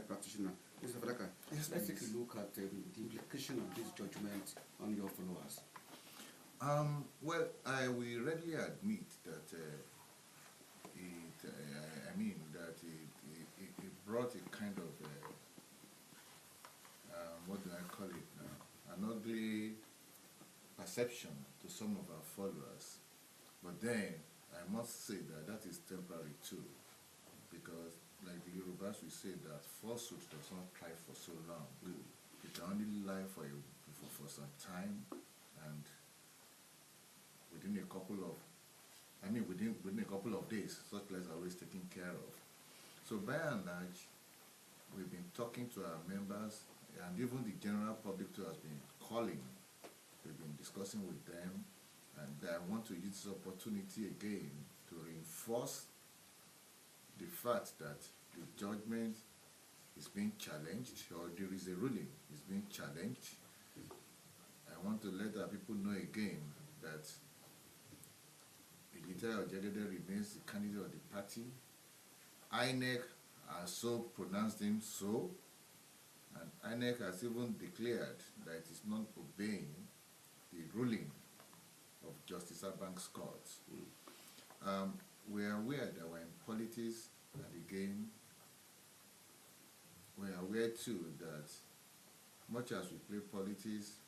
practitioner. Mr. Fadaka, Yes, let's take a look at the implication of this judgment on your followers. Well, I will readily admit that it brought a kind of what do I call it now? An ugly perception to some of our followers. But then I must say that that is temporary too, because like the Yorubas will say that falsehood does not thrive for so long. It can only lie for some time, and within a couple of days, such lies are always taken care of. So by and large, we've been talking to our members, and even the general public too has been calling. We've been discussing with them, and I want to use this opportunity again to reinforce the fact that the judgment is being challenged, or there is a ruling is being challenged. I want to let our people know again that Elijah Ojegede remains the candidate of the party. INEC has so pronounced him so, and INEC has even declared that it is not obeying the ruling of Justice Abank's court. We are aware that we're in politics, and again, we are aware too that much as we play politics,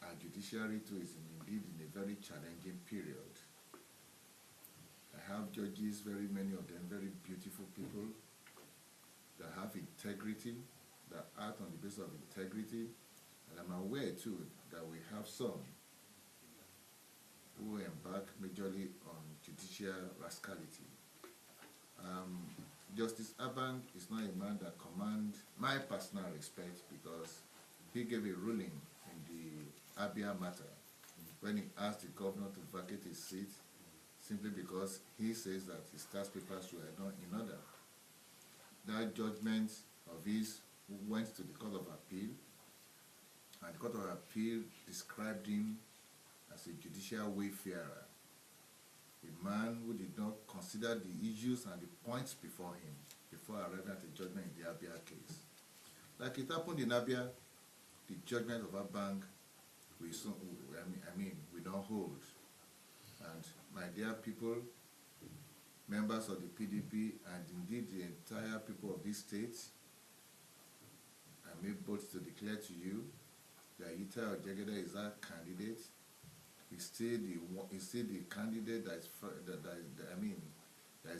our judiciary too is indeed in a very challenging period. I have judges, very many of them very beautiful people that have integrity, that act on the basis of integrity, and I'm aware too that we have some who embark majorly on judicial rascality. Justice Abank is not a man that commands my personal respect, because he gave a ruling in the Abia matter when he asked the governor to vacate his seat simply because he says that his tax papers were not in order. That judgment of his went to the Court of Appeal, and the Court of Appeal described him as a judicial wayfarer, a man who did not consider the issues and the points before him before arriving at a judgment in the Abia case. Like it happened in Abia, the judgment of Abank we don't hold. And my dear people, members of the PDP, and indeed the entire people of this state, I make bold to declare to you that Elijah Ojegede is our candidate. He's still the candidate that is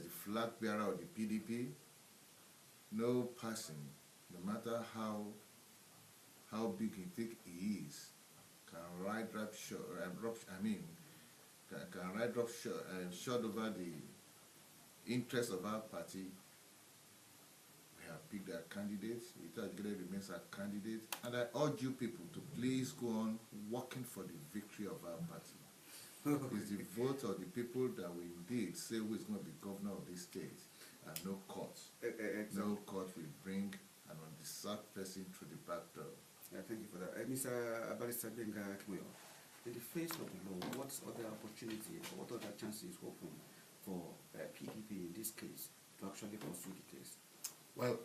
the flag bearer of the PDP. No person, no matter how big he think he is, can ride short over the interest of our party. We have picked our candidate. Elijah Ojegede remains our candidate, and I urge you people to please go on working for the victory of our party. It's the vote of the people that will indeed say who is going to be governor of this state, and no court. No court will bring an undeserved person through the back door. Thank you for that. Mr. Barrister Benga Akmoyo, in the face of the law, what other opportunities, what other chances open for PDP in this case to actually pursue the case? Well,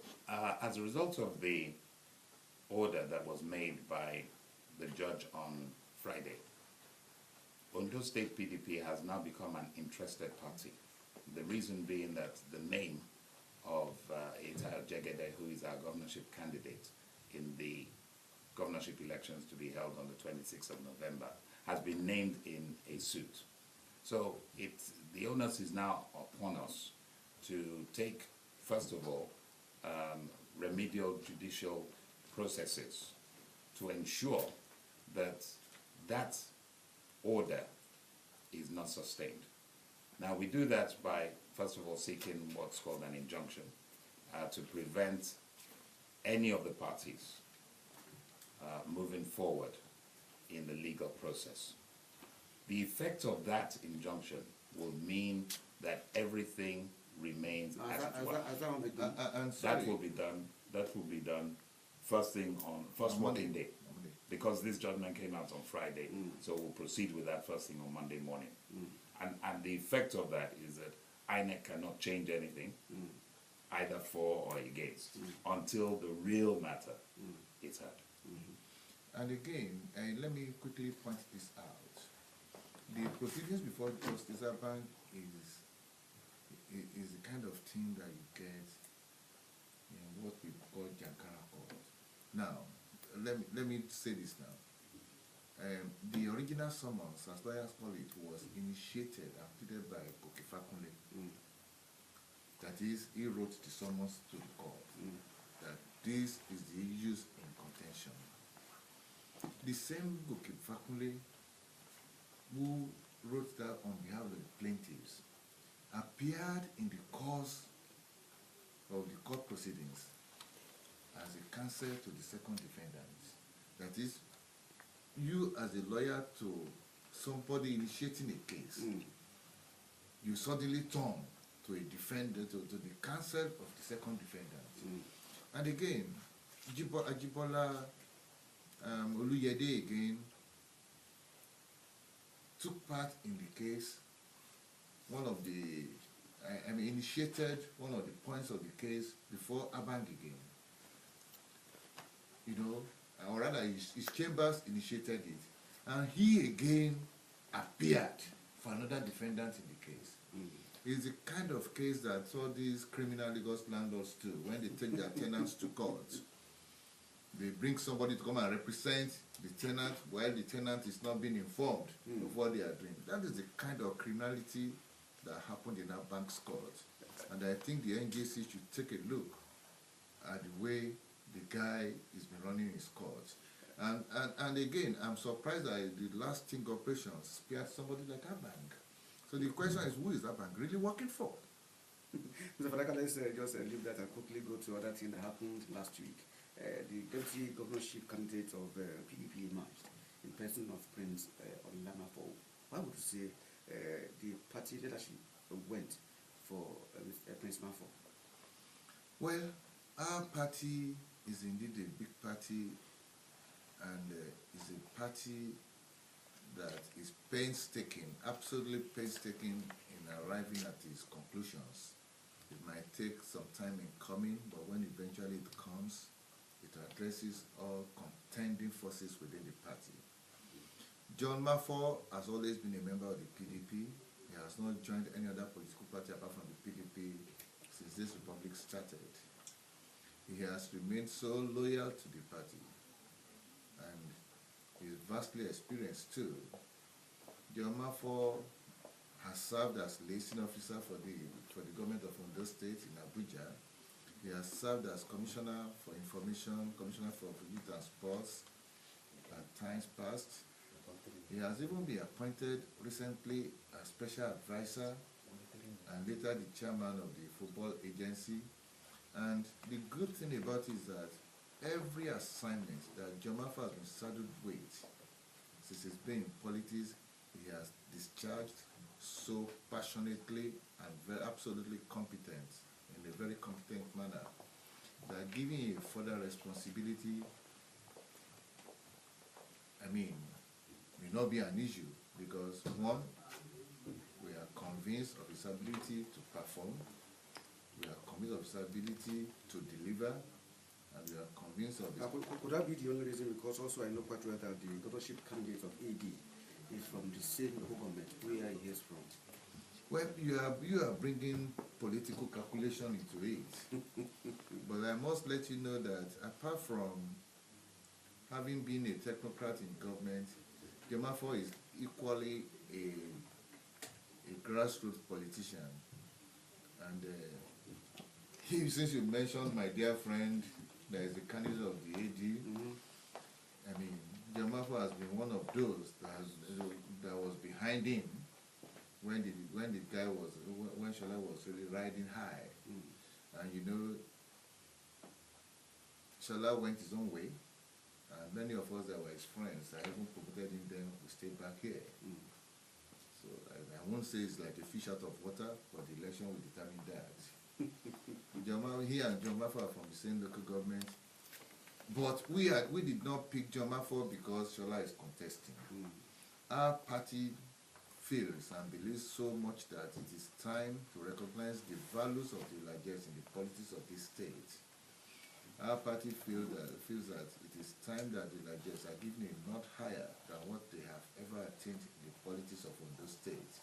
as a result of the order that was made by the judge on Friday, Ondo State PDP has now become an interested party. The reason being that the name of Elijah Ojegede, who is our governorship candidate in the governorship elections to be held on the 26th of November, has been named in a suit. So the onus is now upon us to take, first of all, remedial judicial processes to ensure that that order is not sustained. Now, we do that by, first of all, seeking what's called an injunction to prevent any of the parties moving forward in the legal process. The effect of that injunction will mean that everything remains as it was. That will be done first working day. Because this judgment came out on Friday, so we'll proceed with that first thing on Monday morning. And the effect of that is that INEC cannot change anything. either for or against, until the real matter is heard. And again, let me quickly point this out. The proceedings before Justice Abang is the kind of thing that you get in what we call Jankara court. Now, let me say this now. The original summons, as lawyers call it, was initiated and pleaded by Koki Fakunle. That is, he wrote the summons to the court that this is the issues in contention. The same Koki Fakunle who wrote that on behalf of the plaintiffs appeared in the course of the court proceedings as a counsel to the second defendant. That is, you as a lawyer to somebody initiating a case, you suddenly turn to a defendant, to the counsel of the second defendant. And again, Ajibola Oluyede again took part in the case. One of the, initiated one of the points of the case before Abang again. You know, or rather his chambers initiated it. And he again appeared for another defendant in the case. It's the kind of case that all these criminal Lagos landlords do when they take their tenants to court. They bring somebody to come and represent the tenant while the tenant is not being informed of what they are doing. That is the kind of criminality that happened in our bank's court. And I think the NJC should take a look at the way the guy has been running his court. And again, I'm surprised that the last sting operations spared somebody like Abang. So the question is, who is Abang really working for? Mr. Falaka, let's just leave that and quickly go to other thing that happened last week. The deputy governorship candidate of PDP emerged in person of Prince Olamafo. Why would you say the party leadership went for Prince Mafo? Well, our party is indeed a big party, and is a party that is painstaking, absolutely painstaking in arriving at its conclusions. It might take some time in coming, but when eventually it comes, it addresses all contending forces within the party. John Mafo has always been a member of the PDP. He has not joined any other political party apart from the PDP since this republic started. He has remained so loyal to the party, and he is vastly experienced too. John Mafo has served as liaison officer for the government of Ondo State in Abuja. He has served as Commissioner for Information, Commissioner for Youth and Sports at times past. He has even been appointed recently as Special Advisor and later the Chairman of the Football Agency. And the good thing about it is that every assignment that John Mafo has been saddled with since he's been in politics, he has discharged so passionately and very absolutely competent, in a very competent manner, that giving him further responsibility, may not be an issue, because one, we are convinced of his ability to perform, we are convinced of his ability to deliver, and we are convinced of his... Could that be the only reason? Because also I know quite well that the governorship candidate of AD is from the same government where he is from. Well, you are bringing political calculation into it. But I must let you know that apart from having been a technocrat in government, John Mafo is equally a grassroots politician. And since you mentioned my dear friend, that is the candidate of the AD, John Mafo has been one of those that was behind him when the guy was, when Shola was really riding high. And you know, Shola went his own way, and many of us that were his friends, I even promoted him then, we stayed back here. So I won't say it's like a fish out of water, but the election will determine that. He and John Mafo are from the same local government, but we did not pick John Mafo because Shola is contesting. Our party feels and believes so much that it is time to recognize the values of the Ilajes in the politics of this state. Our party feels that it is time that the Ilajes are given a notch higher than what they have ever attained in the politics of Ondo State.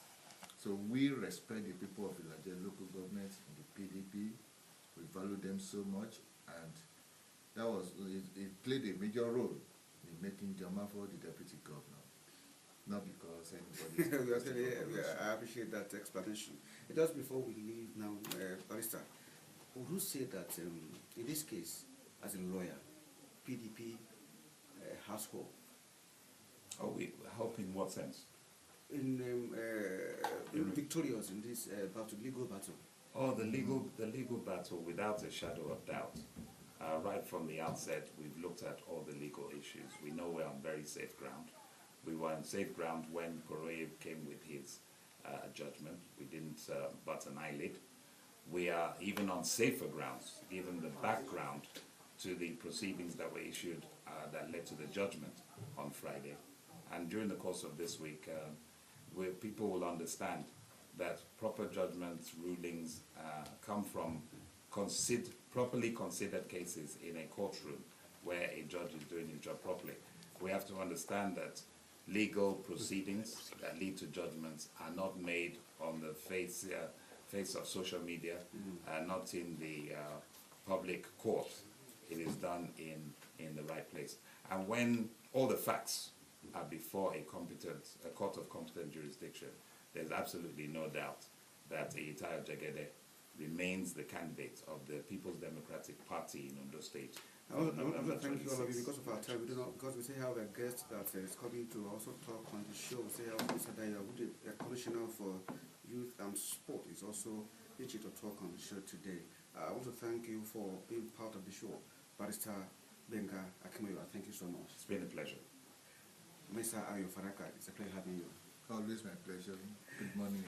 So we respect the people of Ilaje local government in the PDP. We value them so much, and it played a major role in making Jamafo the deputy governor. Not because anybody. I appreciate that explanation. Just before we leave now, Barrister, would you say that in this case, as a lawyer, PDP has hope? Oh, we hope in what sense? In victorious in this legal battle. Oh, the legal battle, without a shadow of doubt. Right from the outset, we've looked at all the legal issues. We know we're on very safe ground. We were on safe ground when Koroyev came with his judgment. We didn't bat an eyelid. We are even on safer grounds, given the background to the proceedings that were issued that led to the judgment on Friday. And during the course of this week, where people will understand that proper judgments, rulings come from properly considered cases in a courtroom where a judge is doing his job properly. We have to understand that legal proceedings that lead to judgments are not made on the face of social media, not in the public court. It is done in the right place. And when all the facts are before a court of competent jurisdiction, there's absolutely no doubt that Itayo Jegede remains the candidate of the People's Democratic Party in Ondo State. I want to thank you all of you because of our time. Because we still have a guest that is coming to also talk on the show. We still have Mr. Daya, who is the Commissioner for Youth and Sport, is also itching to talk on the show today. I want to thank you for being part of the show. Barrister Benga Akimoyo, thank you so much. It's been a pleasure. Mr. Ayo Faraka, it's a pleasure having you. Always my pleasure. Good morning.